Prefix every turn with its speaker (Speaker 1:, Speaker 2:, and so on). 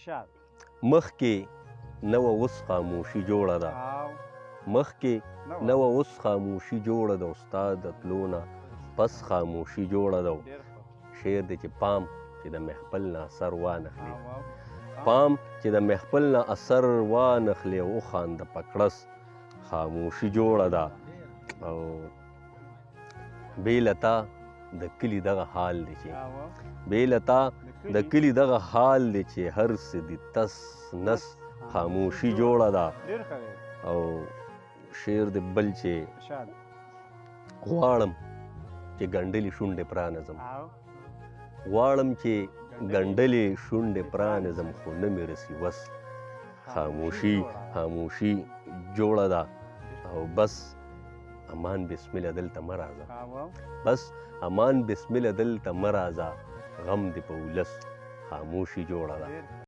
Speaker 1: ارشاد
Speaker 2: مخکې نو اوس خاموشي جوړه ده
Speaker 1: او
Speaker 2: مخکې نو اوس خاموشي جوړه ده استاد د تلو نه پس خاموشي جوړه ده
Speaker 1: ډېر ښه
Speaker 2: شعر دی چې پام چې د محفل نه اثر وانخلي
Speaker 1: او او
Speaker 2: پام چې د محفل نه اثر وانخلي او خانده پکړس خاموشي جوړه ده او بې لتا د کلي دغه حال دی چې
Speaker 1: او
Speaker 2: بې لتا د کلي دغه حال دی چې هر څه دي تس نس خاموشي جوړه ده
Speaker 1: ډېر ښه دی
Speaker 2: او شعر دی بل چې
Speaker 1: ارشاد
Speaker 2: غواړم چې ګنډلې شونډې پرانځم
Speaker 1: او
Speaker 2: غواړم چې ګنډلې شونډې پرانځم خو نه مې رسي وس خاموشي خاموشي جوړه ده او بس امان بسم الله دلته مه راځه
Speaker 1: او
Speaker 2: بس امان بسم الله دلته مه راځه غم دې په ولس خاموشي جوړه ده
Speaker 1: ډېر